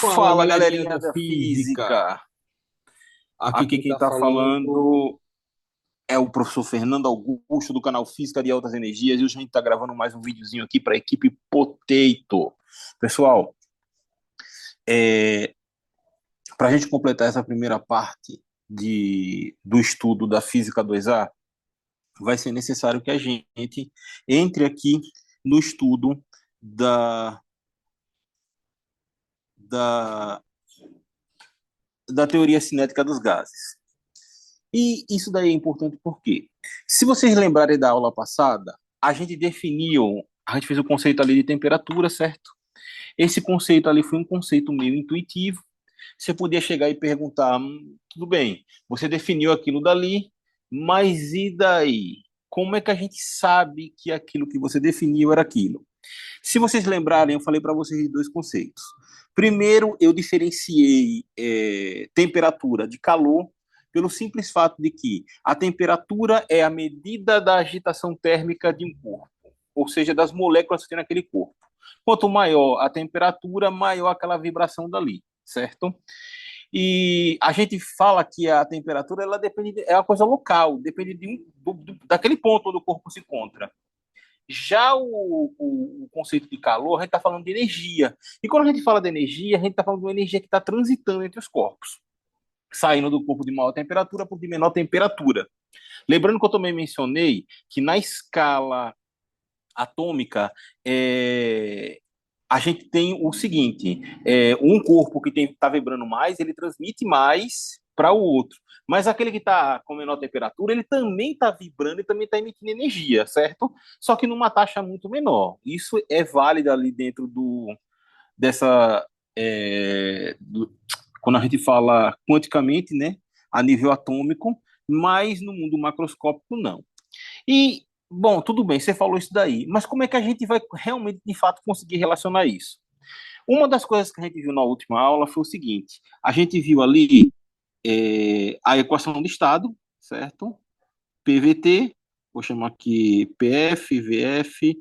Fala, Fala, galerinha galerinha da da física. física. Aqui Aqui quem quem tá está falando falando é o professor Fernando Augusto, do canal Física de Altas Energias, e hoje a gente está gravando mais um videozinho aqui para a equipe Potato. Pessoal, para a gente completar essa primeira parte do estudo da Física 2A, vai ser necessário que a gente entre aqui no estudo da, da, da teoria cinética dos gases. E isso daí é importante porque, se vocês lembrarem da aula passada, a gente fez o conceito ali de temperatura, certo? Esse conceito ali foi um conceito meio intuitivo. Você podia chegar e perguntar, tudo bem, você definiu aquilo dali, mas e daí? Como é que a gente sabe que aquilo que você definiu era aquilo? Se vocês lembrarem, eu falei para vocês de dois conceitos. Primeiro, eu diferenciei temperatura de calor pelo simples fato de que a temperatura é a medida da agitação térmica de um corpo, ou seja, das moléculas que tem naquele corpo. Quanto maior a temperatura, maior aquela vibração dali, certo? E a gente fala que a temperatura ela depende, é uma coisa local, depende daquele ponto onde o corpo se encontra. Já o conceito de calor, a gente está falando de energia. E quando a gente fala de energia, a gente está falando de uma energia que está transitando entre os corpos, saindo do corpo de maior temperatura para o de menor temperatura. Lembrando que eu também mencionei que na escala atômica, a gente tem o seguinte: um corpo que está vibrando mais, ele transmite mais para o outro. Mas aquele que está com menor temperatura, ele também está vibrando e também está emitindo energia, certo? Só que numa taxa muito menor. Isso é válido ali dentro dessa. Quando a gente fala quanticamente, né? A nível atômico, mas no mundo macroscópico, não. E, bom, tudo bem, você falou isso daí, mas como é que a gente vai realmente, de fato, conseguir relacionar isso? Uma das coisas que a gente viu na última aula foi o seguinte: a gente viu ali a equação de estado, certo? PVT, vou chamar aqui PF, VF,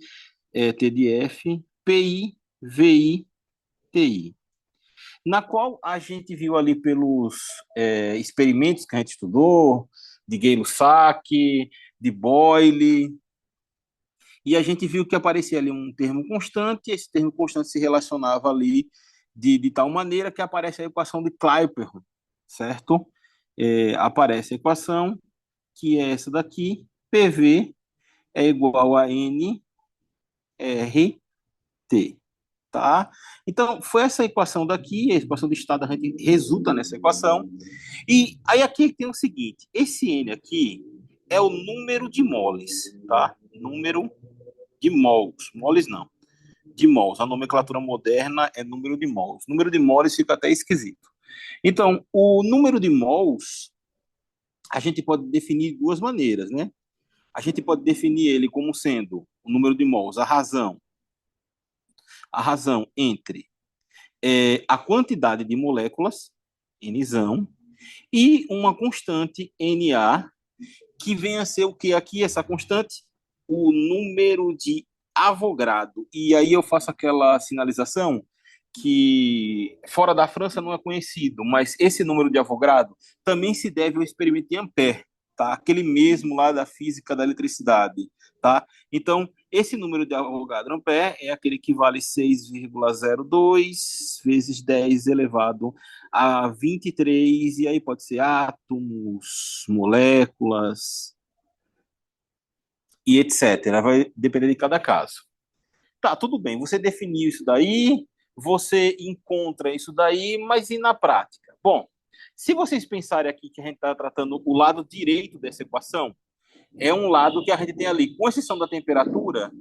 TDF, PI, VI, TI, na qual a gente viu ali pelos experimentos que a gente estudou, de Gay-Lussac, de Boyle, e a gente viu que aparecia ali um termo constante, e esse termo constante se relacionava ali de tal maneira que aparece a equação de Clapeyron, certo? Aparece a equação, que é essa daqui, PV é igual a nRT, tá? Então, foi essa equação daqui, a equação de estado, a gente resulta nessa equação, e aí aqui tem o seguinte, esse N aqui é o número de moles, tá? Número de mols, moles não, de mols. A nomenclatura moderna é número de mols. Número de mols fica até esquisito. Então, o número de mols a gente pode definir de duas maneiras, né? A gente pode definir ele como sendo o número de mols, a razão entre a quantidade de moléculas, Nzão, e uma constante Na, que vem a ser o que aqui, essa constante? O número de Avogadro. E aí eu faço aquela sinalização que fora da França não é conhecido, mas esse número de Avogadro também se deve ao experimento de Ampère, tá? Aquele mesmo lá da física da eletricidade, tá? Então, esse número de Avogadro-Ampère é aquele que vale 6,02 vezes 10 elevado a 23, e aí pode ser átomos, moléculas e etc. Vai depender de cada caso. Tá, tudo bem, você definiu isso daí, você encontra isso daí, mas e na prática? Bom, se vocês pensarem aqui que a gente está tratando o lado direito dessa equação, é um lado que a gente tem ali, com exceção da temperatura,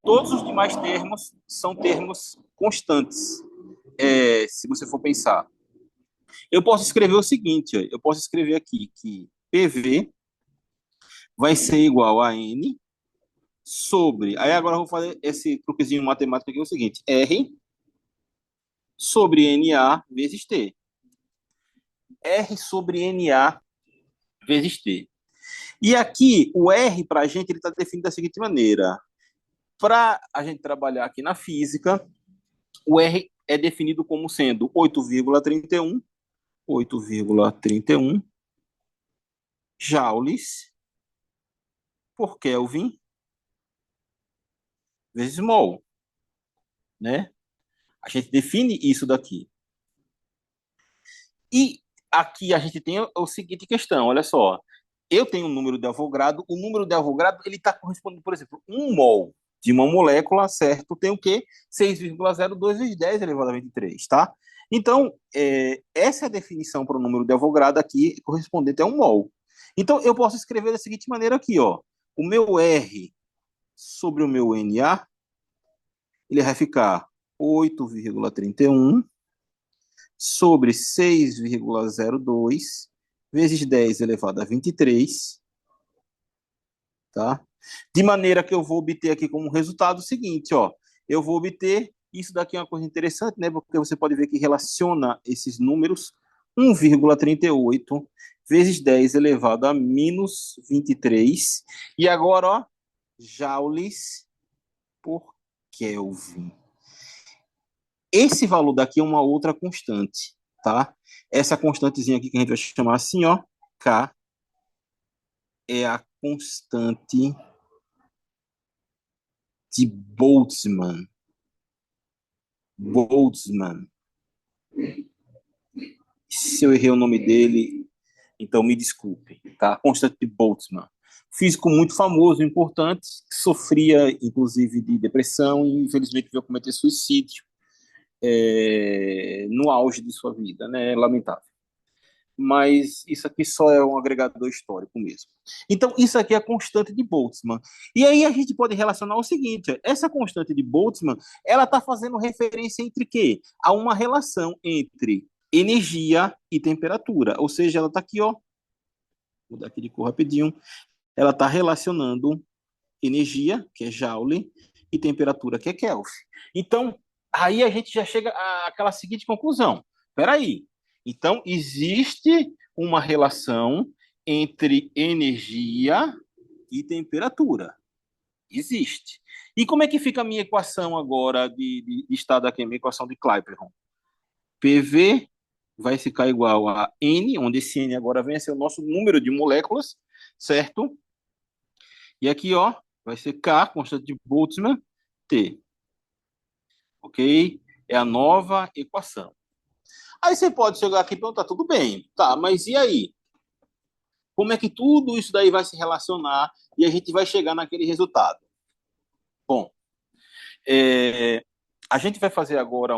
todos os demais termos são termos constantes, se você for pensar. Eu posso escrever o seguinte, eu posso escrever aqui que PV vai ser igual a N sobre. Aí agora eu vou fazer esse truquezinho matemático aqui, é o seguinte: R sobre NA vezes T. R sobre NA vezes T. E aqui, o R para a gente ele está definido da seguinte maneira: para a gente trabalhar aqui na física, o R é definido como sendo 8,31 joules por Kelvin vezes mol, né? A gente define isso daqui. E aqui a gente tem a seguinte questão, olha só. Eu tenho um número de Avogadro, o número de Avogadro ele está correspondendo, por exemplo, 1 mol de uma molécula, certo? Tem o quê? 6,02 vezes 10 elevado a 23, tá? Então, essa é a definição para o número de Avogadro aqui, correspondente a 1 mol. Então, eu posso escrever da seguinte maneira aqui, ó. O meu R sobre o meu Na, ele vai ficar 8,31 sobre 6,02 vezes 10 elevado a 23, tá? De maneira que eu vou obter aqui como resultado o seguinte, ó. Eu vou obter, isso daqui é uma coisa interessante, né? Porque você pode ver que relaciona esses números, 1,38 vezes 10 elevado a menos 23. E agora, ó, joules por Kelvin. Esse valor daqui é uma outra constante, tá? Essa constantezinha aqui que a gente vai chamar assim, ó, K, é a constante de Boltzmann. Boltzmann. Se eu errei o nome dele, então me desculpe, tá? Constante de Boltzmann. Físico muito famoso, importante, que sofria, inclusive, de depressão e, infelizmente, veio cometer suicídio no auge de sua vida, né? Lamentável. Mas isso aqui só é um agregador histórico mesmo. Então, isso aqui é a constante de Boltzmann. E aí a gente pode relacionar o seguinte, essa constante de Boltzmann, ela está fazendo referência entre quê? A uma relação entre energia e temperatura. Ou seja, ela está aqui, ó, vou dar aqui de cor rapidinho, ela está relacionando energia, que é Joule, e temperatura, que é Kelvin. Então, aí a gente já chega àquela seguinte conclusão. Espera aí. Então, existe uma relação entre energia e temperatura. Existe. E como é que fica a minha equação agora de estado aqui, a minha equação de Clapeyron? PV vai ficar igual a N, onde esse N agora vem a ser o nosso número de moléculas, certo? E aqui, ó, vai ser K, constante de Boltzmann, T. Ok? É a nova equação. Aí você pode chegar aqui e perguntar, tudo bem, tá, mas e aí? Como é que tudo isso daí vai se relacionar e a gente vai chegar naquele resultado? Bom, é, a gente vai fazer agora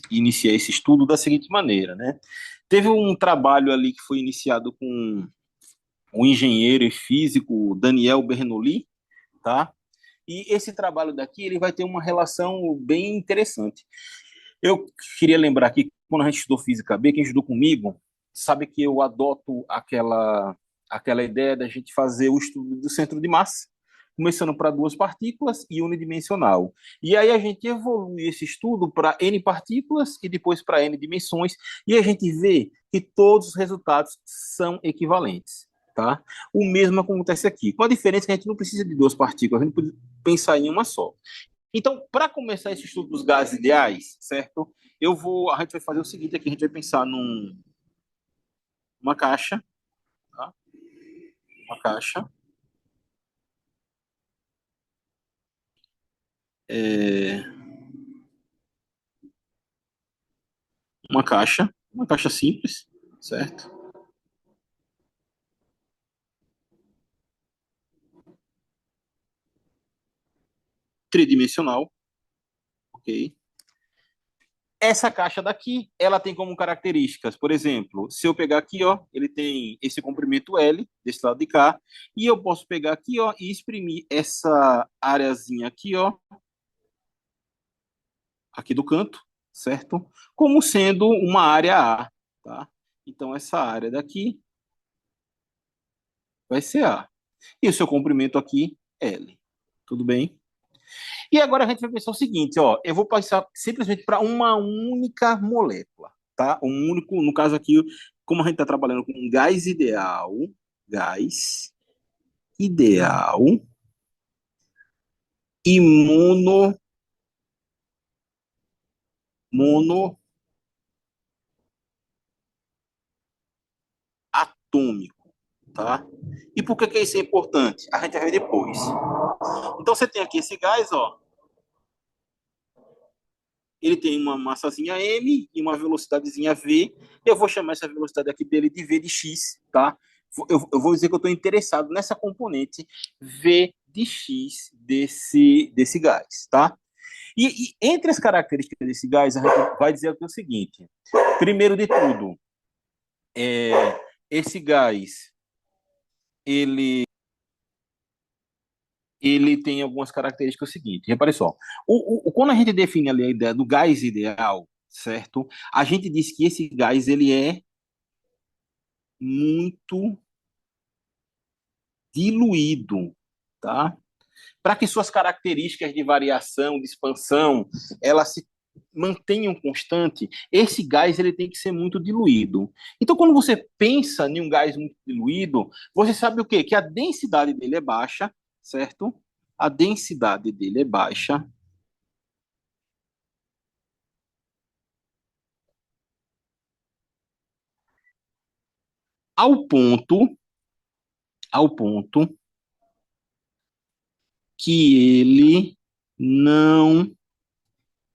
iniciar esse estudo da seguinte maneira, né? Teve um trabalho ali que foi iniciado com o engenheiro e físico Daniel Bernoulli, tá? E esse trabalho daqui ele vai ter uma relação bem interessante. Eu queria lembrar que quando a gente estudou física B, quem estudou comigo sabe que eu adoto aquela ideia da gente fazer o estudo do centro de massa, começando para duas partículas e unidimensional. E aí a gente evolui esse estudo para N partículas e depois para N dimensões, e a gente vê que todos os resultados são equivalentes. Tá? O mesmo acontece aqui, com a diferença que a gente não precisa de duas partículas, a gente pode pensar em uma só. Então, para começar esse estudo dos gases ideais, certo? A gente vai fazer o seguinte aqui, a gente vai pensar numa caixa, tá? Uma caixa, é, uma caixa simples, certo? Tridimensional, ok? Essa caixa daqui, ela tem como características, por exemplo, se eu pegar aqui, ó, ele tem esse comprimento L, desse lado de cá, e eu posso pegar aqui, ó, e exprimir essa areazinha aqui, ó, aqui do canto, certo? Como sendo uma área A, tá? Então, essa área daqui vai ser A. E o seu comprimento aqui, L. Tudo bem? E agora a gente vai pensar o seguinte, ó, eu vou passar simplesmente para uma única molécula, tá? Um único, no caso aqui, como a gente está trabalhando com gás ideal, monoatômico, tá? E por que que isso é importante? A gente vai ver depois. Então você tem aqui esse gás, ó. Ele tem uma massazinha M e uma velocidadezinha V. Eu vou chamar essa velocidade aqui dele de V de X, tá? Eu vou dizer que eu estou interessado nessa componente V de X desse gás, tá? E entre as características desse gás, a gente vai dizer aqui o seguinte: primeiro de tudo, é, esse gás ele ele tem algumas características seguintes. Repare só, quando a gente define ali a ideia do gás ideal, certo? A gente diz que esse gás ele é muito diluído, tá? Para que suas características de variação, de expansão, elas se mantenham constante, esse gás ele tem que ser muito diluído. Então, quando você pensa em um gás muito diluído, você sabe o quê? Que a densidade dele é baixa, certo? A densidade dele é baixa, ao ponto, ao ponto que ele não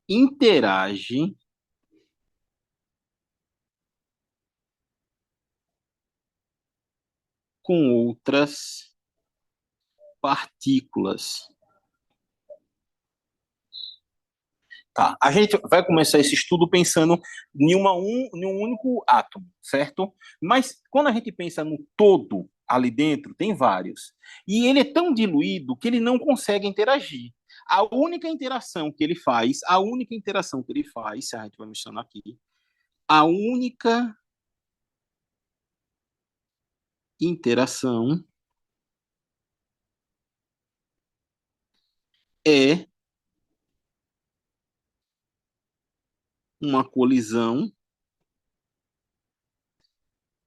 interage com outras partículas. Tá, a gente vai começar esse estudo pensando em um único átomo, certo? Mas quando a gente pensa no todo ali dentro, tem vários. E ele é tão diluído que ele não consegue interagir. A única interação que ele faz, se a gente vai mencionar aqui, a única interação é uma colisão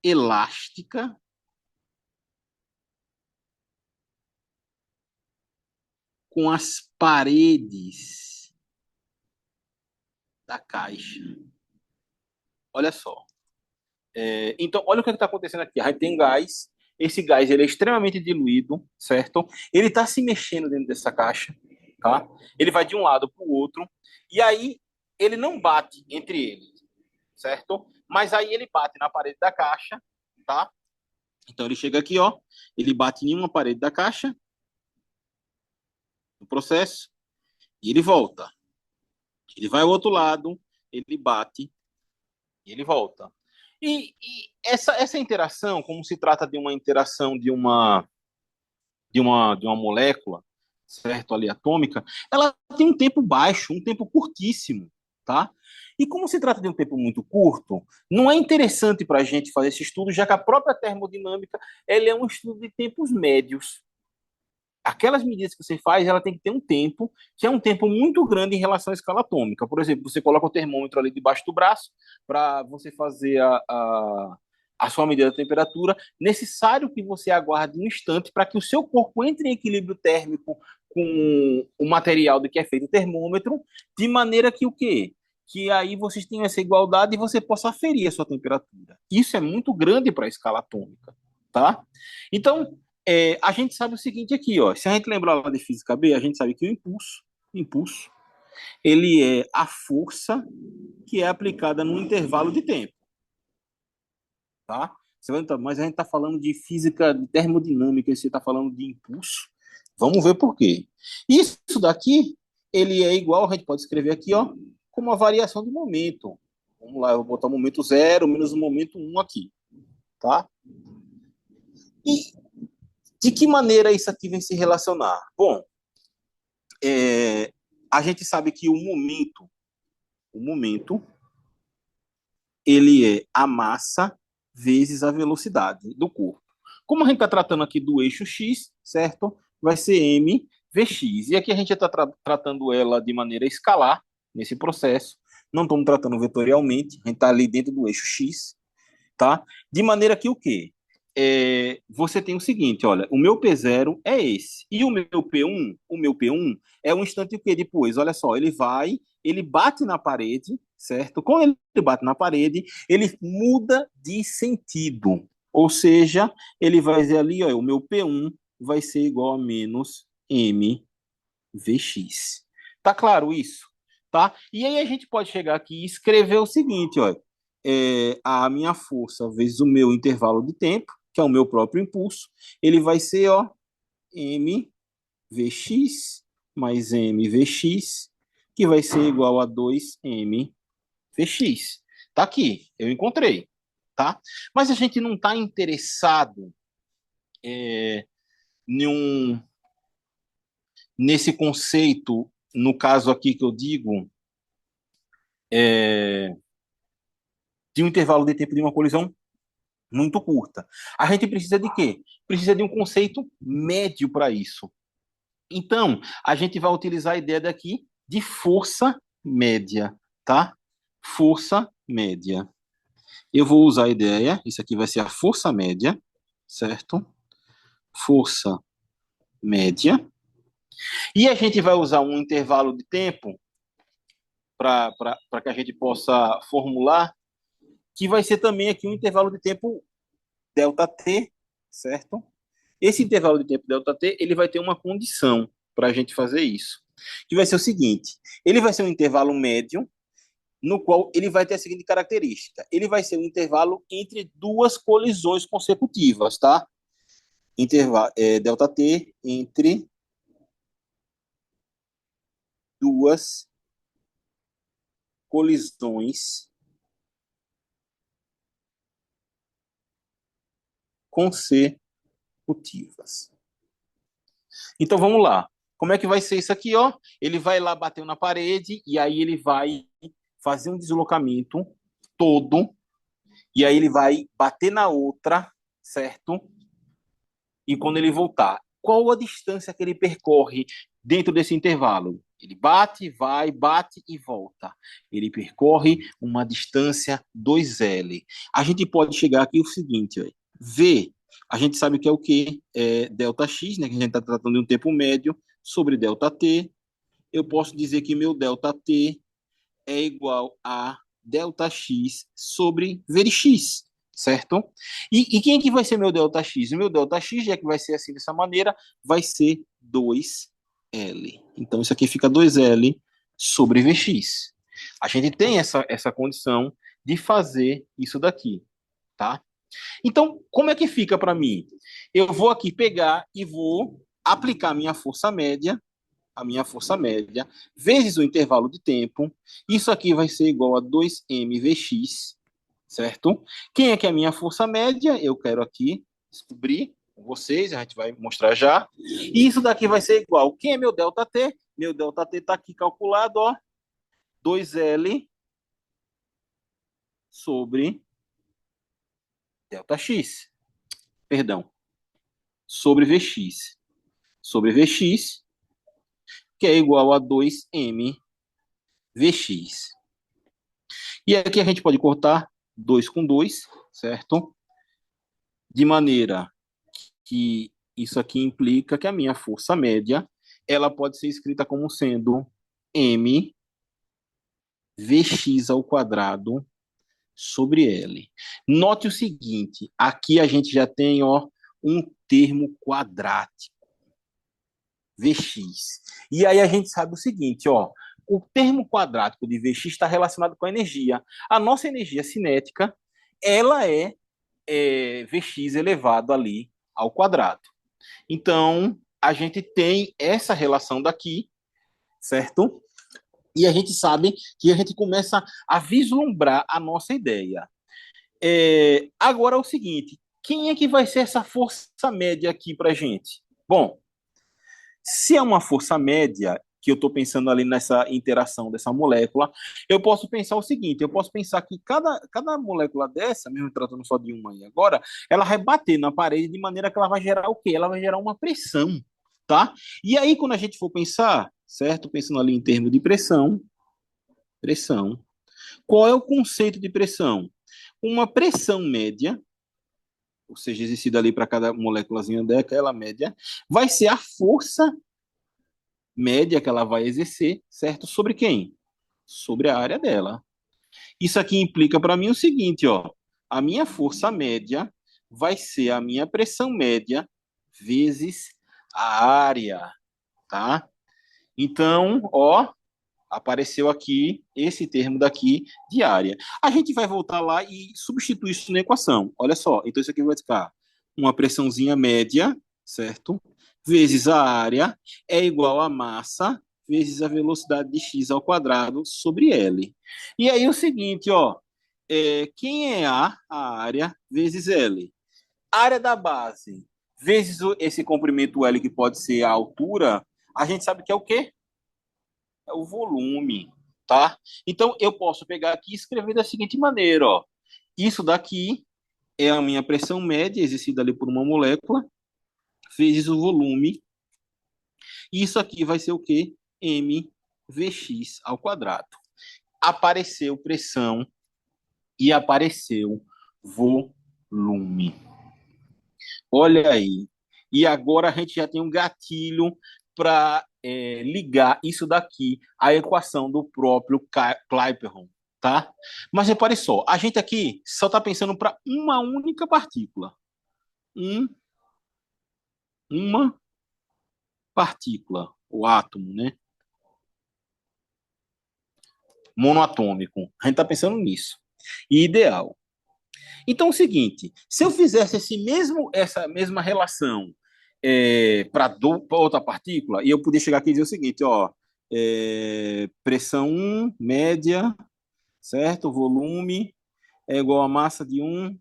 elástica com as paredes da caixa. Olha só. Então, olha o que está acontecendo aqui. A gente tem gás. Esse gás ele é extremamente diluído, certo? Ele está se mexendo dentro dessa caixa, tá? Ele vai de um lado para o outro. E aí, ele não bate entre eles, certo? Mas aí ele bate na parede da caixa, tá? Então, ele chega aqui, ó. Ele bate em uma parede da caixa, no processo, e ele volta. Ele vai ao outro lado, ele bate e ele volta. E essa interação, como se trata de uma interação de uma molécula, certo, ali atômica, ela tem um tempo baixo, um tempo curtíssimo, tá? E como se trata de um tempo muito curto, não é interessante para a gente fazer esse estudo, já que a própria termodinâmica ela é um estudo de tempos médios. Aquelas medidas que você faz, ela tem que ter um tempo, que é um tempo muito grande em relação à escala atômica. Por exemplo, você coloca o termômetro ali debaixo do braço para você fazer a sua medida da temperatura. Necessário que você aguarde um instante para que o seu corpo entre em equilíbrio térmico com o material de que é feito o termômetro, de maneira que o quê? Que aí vocês tenham essa igualdade e você possa aferir a sua temperatura. Isso é muito grande para a escala atômica, tá? Então, a gente sabe o seguinte aqui, ó. Se a gente lembrar lá de física B, a gente sabe que o impulso, ele é a força que é aplicada num intervalo de tempo, tá? Você vai, mas a gente está falando de física de termodinâmica, e você está falando de impulso. Vamos ver por quê. Isso daqui, ele é igual, a gente pode escrever aqui, ó, como uma variação de momento. Vamos lá, eu vou botar o momento zero menos o momento um aqui, tá? E de que maneira isso aqui vem se relacionar? Bom, a gente sabe que o momento, ele é a massa vezes a velocidade do corpo. Como a gente está tratando aqui do eixo x, certo? Vai ser m vx. E aqui a gente está tratando ela de maneira escalar nesse processo. Não estamos tratando vetorialmente. A gente está ali dentro do eixo x, tá? De maneira que o quê? Você tem o seguinte, olha, o meu P0 é esse. E o meu P1 é um instante o quê? Depois, olha só, ele bate na parede, certo? Quando ele bate na parede, ele muda de sentido. Ou seja, ele vai dizer ali, ó, o meu P1 vai ser igual a menos mvx. Tá claro isso? Tá? E aí a gente pode chegar aqui e escrever o seguinte, ó, a minha força vezes o meu intervalo de tempo, que é o meu próprio impulso, ele vai ser, ó, mvx mais mvx, que vai ser igual a 2mvx. Tá aqui, eu encontrei, tá? Mas a gente não está interessado em nesse conceito, no caso aqui que eu digo, é, de um intervalo de tempo de uma colisão muito curta. A gente precisa de quê? Precisa de um conceito médio para isso. Então, a gente vai utilizar a ideia daqui de força média, tá? Força média. Eu vou usar a ideia, isso aqui vai ser a força média, certo? Força média. E a gente vai usar um intervalo de tempo para que a gente possa formular, que vai ser também aqui um intervalo de tempo delta t, certo? Esse intervalo de tempo delta t, ele vai ter uma condição para a gente fazer isso, que vai ser o seguinte, ele vai ser um intervalo médio, no qual ele vai ter a seguinte característica, ele vai ser um intervalo entre duas colisões consecutivas, tá? Intervalo, delta t entre duas colisões consecutivas. Então vamos lá. Como é que vai ser isso aqui, ó? Ele vai lá bater na parede e aí ele vai fazer um deslocamento todo e aí ele vai bater na outra, certo? E quando ele voltar, qual a distância que ele percorre dentro desse intervalo? Ele bate, vai, bate e volta. Ele percorre uma distância 2L. A gente pode chegar aqui o seguinte, ó, V, a gente sabe que é o quê? É delta x, né, que a gente está tratando de um tempo médio, sobre delta t. Eu posso dizer que meu delta t é igual a delta x sobre Vx, certo? E quem é que vai ser meu delta x? O meu delta x, já que vai ser assim dessa maneira, vai ser 2L. Então isso aqui fica 2L sobre Vx. A gente tem essa condição de fazer isso daqui, tá? Então, como é que fica para mim? Eu vou aqui pegar e vou aplicar a minha força média, vezes o intervalo de tempo. Isso aqui vai ser igual a 2mvx, certo? Quem é que é a minha força média? Eu quero aqui descobrir com vocês, a gente vai mostrar já. E isso daqui vai ser igual. Quem é meu ΔT? Meu ΔT está aqui calculado, ó, 2L sobre ΔX. Perdão, sobre Vx. Sobre Vx, que é igual a 2mvx. E aqui a gente pode cortar 2 com 2, certo? De maneira que isso aqui implica que a minha força média ela pode ser escrita como sendo m vx ao quadrado sobre L. Note o seguinte, aqui a gente já tem, ó, um termo quadrático, Vx. E aí a gente sabe o seguinte, ó, o termo quadrático de Vx está relacionado com a energia. A nossa energia cinética, ela é Vx elevado ali ao quadrado. Então, a gente tem essa relação daqui, certo? E a gente sabe que a gente começa a vislumbrar a nossa ideia. Agora é o seguinte, quem é que vai ser essa força média aqui para a gente? Bom, se é uma força média, que eu estou pensando ali nessa interação dessa molécula, eu posso pensar o seguinte, eu posso pensar que cada molécula dessa, mesmo tratando só de uma aí agora, ela vai bater na parede de maneira que ela vai gerar o quê? Ela vai gerar uma pressão, tá? E aí, quando a gente for pensar, certo? Pensando ali em termos de pressão, qual é o conceito de pressão? Uma pressão média, ou seja, exercida ali para cada moléculazinha daquela média, vai ser a força média que ela vai exercer, certo? Sobre quem? Sobre a área dela. Isso aqui implica para mim o seguinte, ó. A minha força média vai ser a minha pressão média vezes a área, tá? Então, ó, apareceu aqui esse termo daqui de área. A gente vai voltar lá e substituir isso na equação. Olha só, então isso aqui vai ficar uma pressãozinha média, certo? Vezes a área é igual a massa vezes a velocidade de x ao quadrado sobre L. E aí o seguinte, ó, quem é a área vezes L. A área da base vezes esse comprimento L, que pode ser a altura, a gente sabe que é o quê? É o volume, tá? Então, eu posso pegar aqui e escrever da seguinte maneira, ó. Isso daqui é a minha pressão média exercida ali por uma molécula, vezes o volume. E isso aqui vai ser o quê? mvx ao quadrado. Apareceu pressão e apareceu volume. Olha aí. E agora a gente já tem um gatilho para ligar isso daqui à equação do próprio Clapeyron, tá? Mas repare só, a gente aqui só está pensando para uma única partícula. Um, uma partícula, o átomo, né? Monoatômico. A gente está pensando nisso. E ideal. Então, é o seguinte, se eu fizesse essa mesma relação para outra partícula, e eu podia chegar aqui e dizer o seguinte, ó, pressão 1, média, certo? Volume é igual a massa de 1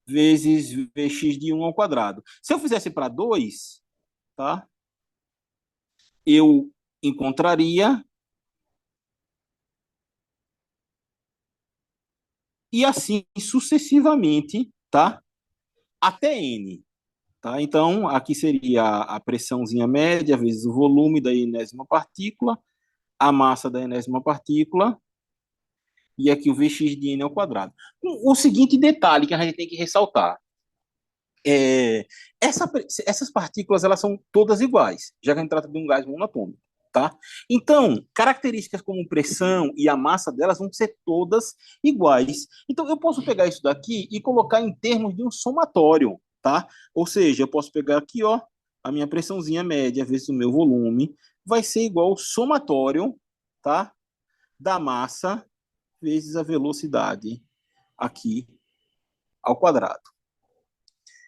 vezes Vx de 1 ao quadrado. Se eu fizesse para 2, tá? Eu encontraria, e assim sucessivamente, tá? Até N. Tá? Então, aqui seria a pressãozinha média vezes o volume da enésima partícula, a massa da enésima partícula, e aqui o Vx de n ao quadrado. O seguinte detalhe que a gente tem que ressaltar é essas partículas elas são todas iguais, já que a gente trata de um gás monatômico. Tá? Então, características como pressão e a massa delas vão ser todas iguais. Então, eu posso pegar isso daqui e colocar em termos de um somatório, tá? Ou seja, eu posso pegar aqui, ó, a minha pressãozinha média vezes o meu volume vai ser igual ao somatório, tá? Da massa vezes a velocidade aqui ao quadrado.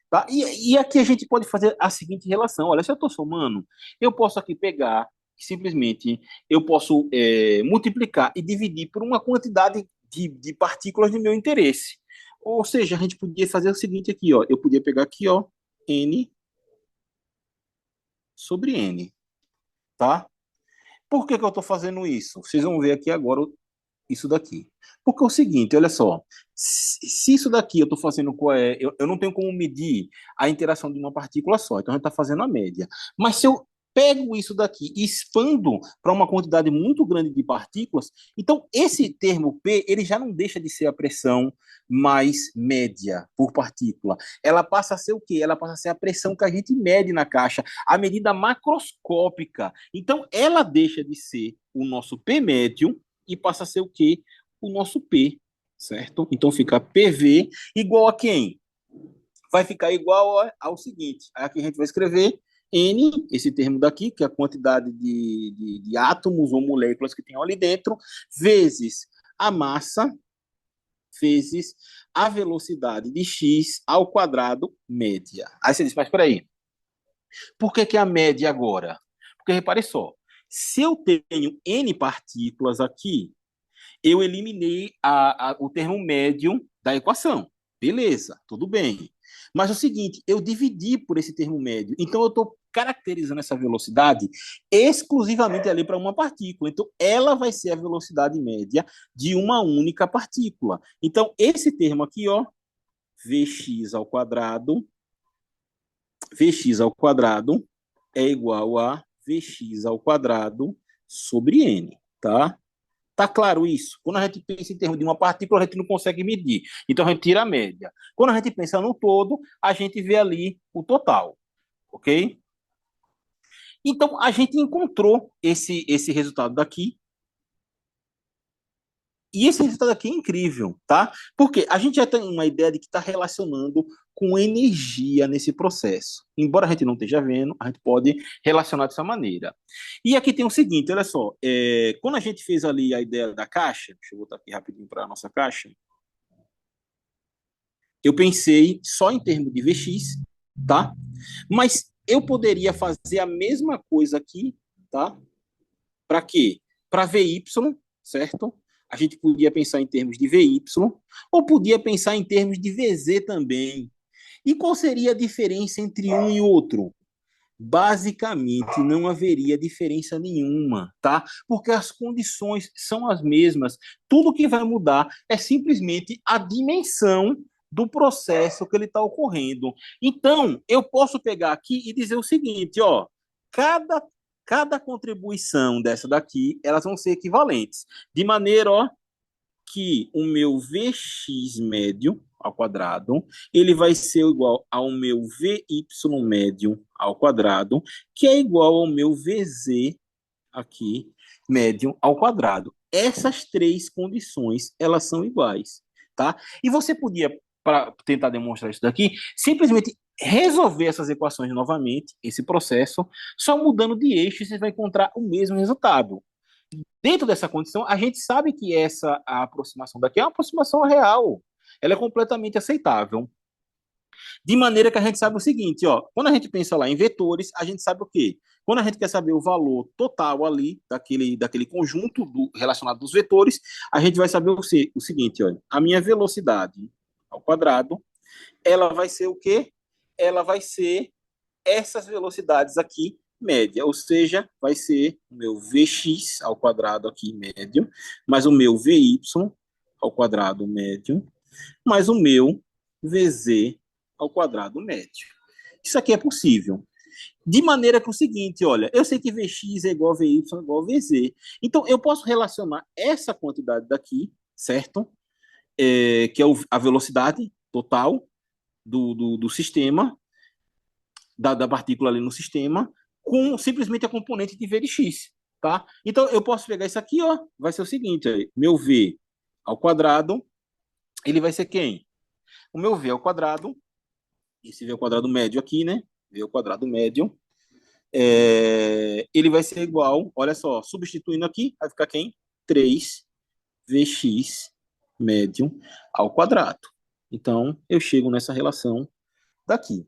Tá? E aqui a gente pode fazer a seguinte relação. Olha, se eu estou somando, eu posso aqui pegar, simplesmente, eu posso multiplicar e dividir por uma quantidade de partículas de meu interesse. Ou seja, a gente podia fazer o seguinte aqui, ó. Eu podia pegar aqui, ó, N sobre N, tá? Por que que eu estou fazendo isso? Vocês vão ver aqui agora isso daqui. Porque é o seguinte, olha só, se isso daqui eu estou fazendo, eu não tenho como medir a interação de uma partícula só, então a gente está fazendo a média. Mas se eu pego isso daqui e expando para uma quantidade muito grande de partículas, então esse termo P, ele já não deixa de ser a pressão mais média por partícula. Ela passa a ser o quê? Ela passa a ser a pressão que a gente mede na caixa, a medida macroscópica. Então ela deixa de ser o nosso P médio e passa a ser o quê? O nosso P, certo? Então fica PV igual a quem? Vai ficar igual ao seguinte. Aqui a gente vai escrever N, esse termo daqui, que é a quantidade de átomos ou moléculas que tem ali dentro, vezes a massa, vezes a velocidade de x ao quadrado média. Aí você diz, mas espera aí, por que a média agora? Porque repare só, se eu tenho N partículas aqui, eu eliminei o termo médio da equação. Beleza, tudo bem. Mas é o seguinte, eu dividi por esse termo médio. Então, eu estou caracterizando essa velocidade exclusivamente ali para uma partícula. Então, ela vai ser a velocidade média de uma única partícula. Então, esse termo aqui, ó, Vx ao quadrado é igual a Vx ao quadrado sobre N, tá? Tá claro isso? Quando a gente pensa em termos de uma partícula, a gente não consegue medir. Então a gente tira a média. Quando a gente pensa no todo, a gente vê ali o total. Ok? Então a gente encontrou esse resultado daqui. E esse resultado aqui é incrível, tá? Porque a gente já tem uma ideia de que está relacionando com energia nesse processo. Embora a gente não esteja vendo, a gente pode relacionar dessa maneira. E aqui tem o seguinte, olha só, quando a gente fez ali a ideia da caixa, deixa eu botar aqui rapidinho para a nossa caixa, eu pensei só em termos de VX, tá? Mas eu poderia fazer a mesma coisa aqui, tá? Para quê? Para VY, certo? A gente podia pensar em termos de VY, ou podia pensar em termos de VZ também. E qual seria a diferença entre um e outro? Basicamente, não haveria diferença nenhuma, tá? Porque as condições são as mesmas. Tudo que vai mudar é simplesmente a dimensão do processo que ele está ocorrendo. Então, eu posso pegar aqui e dizer o seguinte, ó, cada, cada contribuição dessa daqui, elas vão ser equivalentes. De maneira, ó, que o meu Vx médio ao quadrado, ele vai ser igual ao meu Vy médio ao quadrado, que é igual ao meu Vz aqui, médio ao quadrado. Essas três condições, elas são iguais, tá? E você podia, para tentar demonstrar isso daqui, simplesmente resolver essas equações novamente, esse processo, só mudando de eixo, você vai encontrar o mesmo resultado. Dentro dessa condição, a gente sabe que essa a aproximação daqui é uma aproximação real. Ela é completamente aceitável. De maneira que a gente sabe o seguinte, ó, quando a gente pensa lá em vetores, a gente sabe o quê? Quando a gente quer saber o valor total ali daquele conjunto relacionado dos vetores, a gente vai saber o seguinte, olha, a minha velocidade ao quadrado, ela vai ser o quê? Ela vai ser essas velocidades aqui média, ou seja, vai ser o meu Vx ao quadrado aqui médio, mais o meu Vy ao quadrado médio, mais o meu Vz ao quadrado médio. Isso aqui é possível. De maneira que é o seguinte, olha, eu sei que Vx é igual a Vy é igual a Vz. Então, eu posso relacionar essa quantidade daqui, certo? Que é a velocidade total do sistema, da partícula ali no sistema, com simplesmente a componente de V de x, tá? Então, eu posso pegar isso aqui, ó, vai ser o seguinte, ó, meu V ao quadrado, ele vai ser quem? O meu V ao quadrado, esse V ao quadrado médio aqui, né? V ao quadrado médio, ele vai ser igual, olha só, substituindo aqui, vai ficar quem? 3Vx médio ao quadrado. Então, eu chego nessa relação daqui.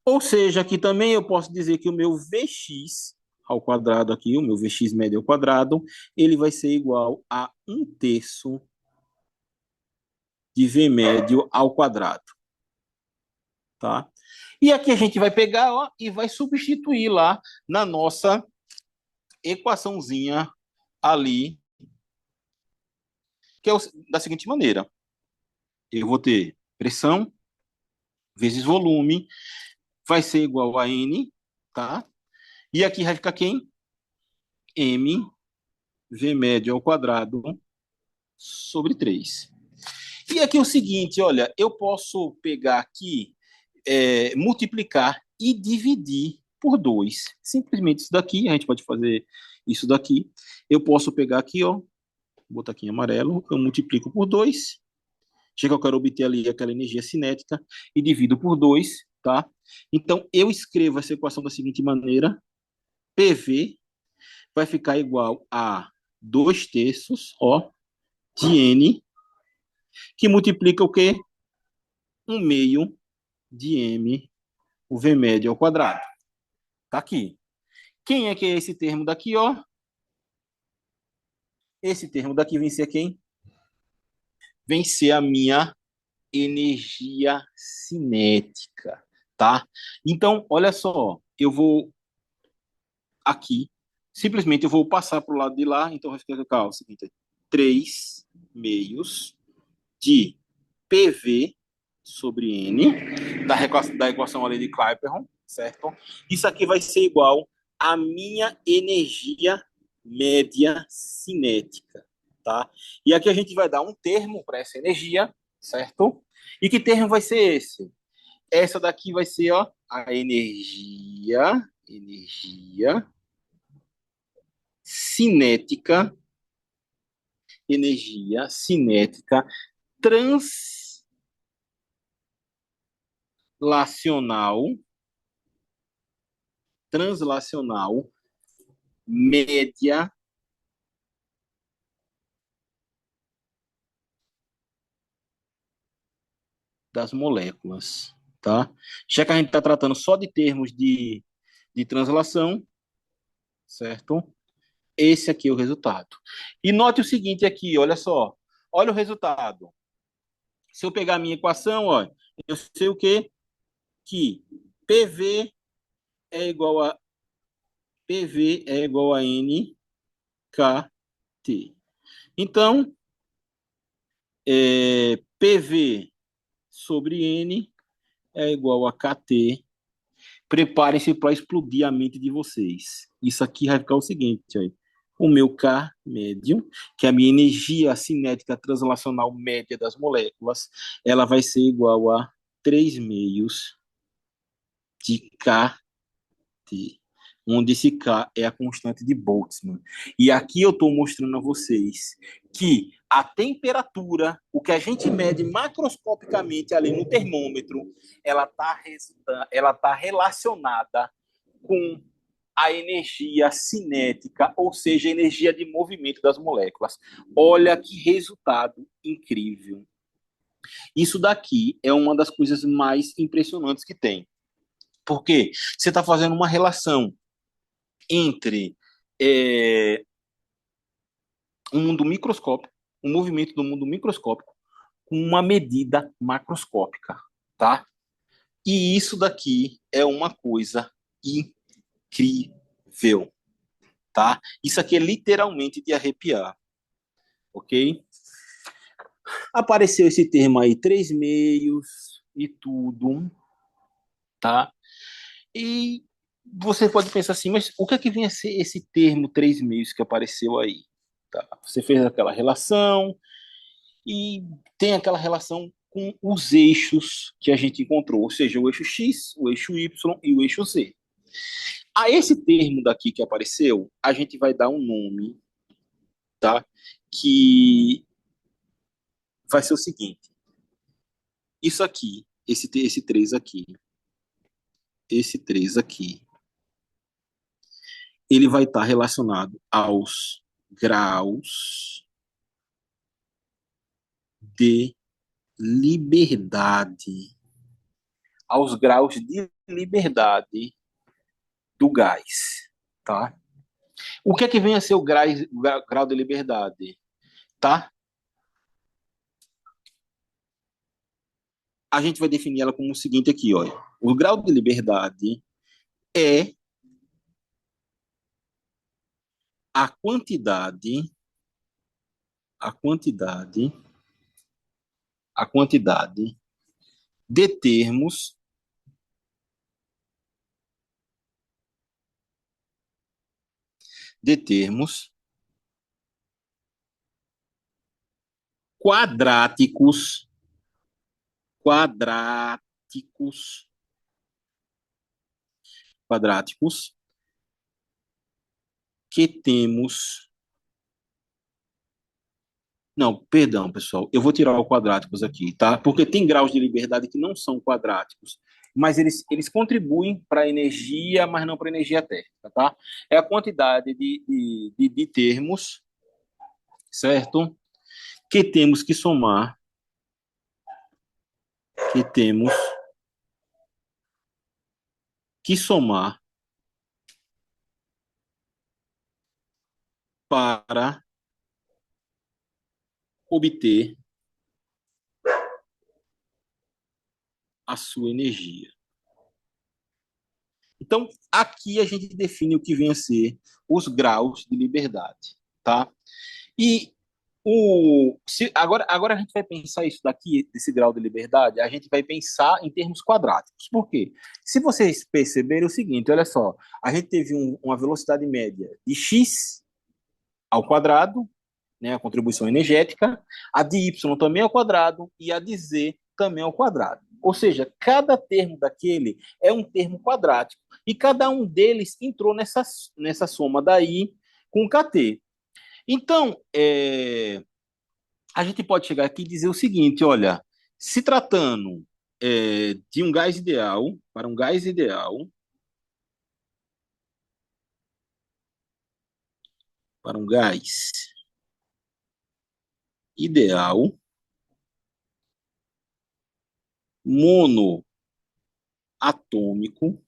Ou seja, aqui também eu posso dizer que o meu Vx ao quadrado aqui, o meu Vx médio ao quadrado, ele vai ser igual a 1/3 de V médio ao quadrado, tá? E aqui a gente vai pegar, ó, e vai substituir lá na nossa equaçãozinha ali, que é da seguinte maneira. Eu vou ter pressão vezes volume, vai ser igual a N, tá? E aqui vai ficar quem? M V médio ao quadrado sobre 3. E aqui é o seguinte, olha, eu posso pegar aqui, multiplicar e dividir por 2. Simplesmente isso daqui, a gente pode fazer isso daqui. Eu posso pegar aqui, ó, botar aqui em amarelo, eu multiplico por 2. Chega, eu quero obter ali aquela energia cinética e divido por 2, tá? Então, eu escrevo essa equação da seguinte maneira, PV vai ficar igual a 2/3, ó, de N, que multiplica o quê? 1/2 de M, o V médio ao quadrado. Tá aqui. Quem é que é esse termo daqui, ó? Esse termo daqui vem ser quem? Vem ser a minha energia cinética, tá? Então, olha só, eu vou aqui, simplesmente eu vou passar para o lado de lá, então vai ficar o seguinte, 3/2 de PV sobre N, da equação ali de Clapeyron, certo? Isso aqui vai ser igual à minha energia média cinética, tá? E aqui a gente vai dar um termo para essa energia, certo? E que termo vai ser esse? Essa daqui vai ser, ó, a energia cinética energia cinética translacional média das moléculas, tá? Já que a gente está tratando só de termos de translação, certo? Esse aqui é o resultado. E note o seguinte aqui, olha só. Olha o resultado. Se eu pegar a minha equação, ó, eu sei o quê? Que PV é igual a NKT. Então, PV sobre N é igual a KT. Preparem-se para explodir a mente de vocês. Isso aqui vai ficar o seguinte, aí. O meu K médio, que é a minha energia cinética translacional média das moléculas, ela vai ser igual a 3 meios de KT, onde esse K é a constante de Boltzmann. E aqui eu estou mostrando a vocês que a temperatura, o que a gente mede macroscopicamente ali no termômetro, ela tá relacionada com a energia cinética, ou seja, a energia de movimento das moléculas. Olha que resultado incrível. Isso daqui é uma das coisas mais impressionantes que tem. Porque você está fazendo uma relação entre um mundo microscópico, um movimento do mundo microscópico, com uma medida macroscópica, tá? E isso daqui é uma coisa incrível, tá? Isso aqui é literalmente de arrepiar, ok? Apareceu esse termo aí, 3 meios e tudo, tá? E você pode pensar assim, mas o que é que vem a ser esse termo 3 meios que apareceu aí? Tá? Você fez aquela relação e tem aquela relação com os eixos que a gente encontrou, ou seja, o eixo X, o eixo Y e o eixo Z. A esse termo daqui que apareceu, a gente vai dar um nome, tá? Que vai ser o seguinte: isso aqui, esse 3 aqui, esse 3 aqui, ele vai estar relacionado aos graus de liberdade, aos graus de liberdade do gás, tá? O que é que vem a ser o grau de liberdade, tá? A gente vai definir ela como o seguinte aqui, olha. O grau de liberdade é a quantidade, a quantidade, a quantidade de termos quadráticos, quadráticos, quadráticos que temos. Não, perdão, pessoal. Eu vou tirar o quadráticos aqui, tá? Porque tem graus de liberdade que não são quadráticos, mas eles contribuem para a energia, mas não para a energia térmica, tá? É a quantidade de termos, certo? Que temos que somar, que temos que somar para obter a sua energia. Então, aqui a gente define o que vem a ser os graus de liberdade, tá? E agora a gente vai pensar isso daqui, desse grau de liberdade, a gente vai pensar em termos quadráticos. Por quê? Se vocês perceberem o seguinte, olha só, a gente teve uma velocidade média de x ao quadrado, né, a contribuição energética, a de y também ao quadrado e a de z também ao quadrado. Ou seja, cada termo daquele é um termo quadrático e cada um deles entrou nessa soma daí com KT. Então, a gente pode chegar aqui e dizer o seguinte, olha, se tratando de um gás ideal, para um gás ideal, para um gás ideal, monoatômico,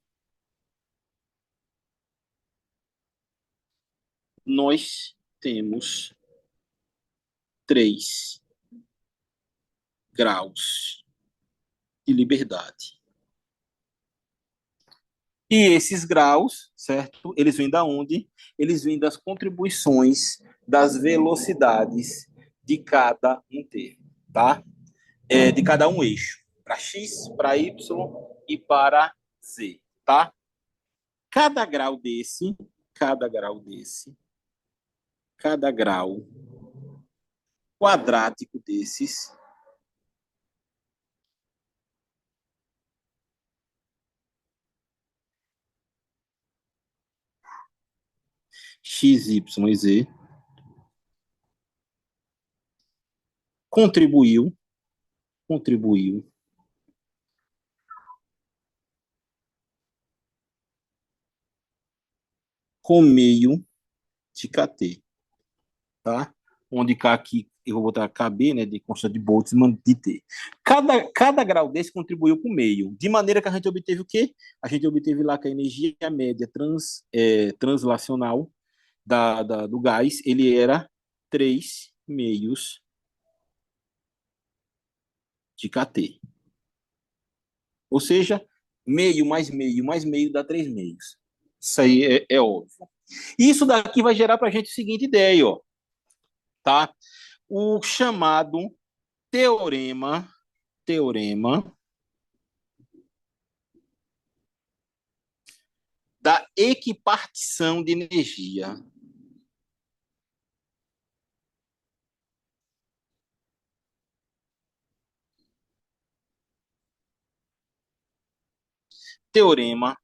nós temos 3 graus de liberdade. E esses graus, certo? Eles vêm da onde? Eles vêm das contribuições das velocidades de cada um termo, tá? De cada um eixo, para x, para y e para z, tá? Cada grau desse, cada grau desse, cada grau quadrático desses x, y e z contribuiu com meio de kT, tá? Onde K aqui, eu vou botar KB, né, de constante de Boltzmann de T. Cada grau desse contribuiu com meio, de maneira que a gente obteve o quê? A gente obteve lá que a energia média translacional do gás, ele era 3 meios de kT. Ou seja, meio mais meio dá 3 meios. Isso aí é óbvio. Isso daqui vai gerar para a gente a seguinte ideia, ó, tá? O chamado teorema da equipartição de energia. Teorema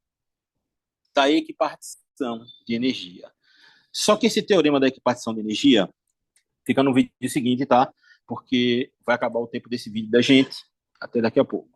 da equipartição de energia. Só que esse teorema da equipartição de energia fica no vídeo seguinte, tá? Porque vai acabar o tempo desse vídeo da gente. Até daqui a pouco.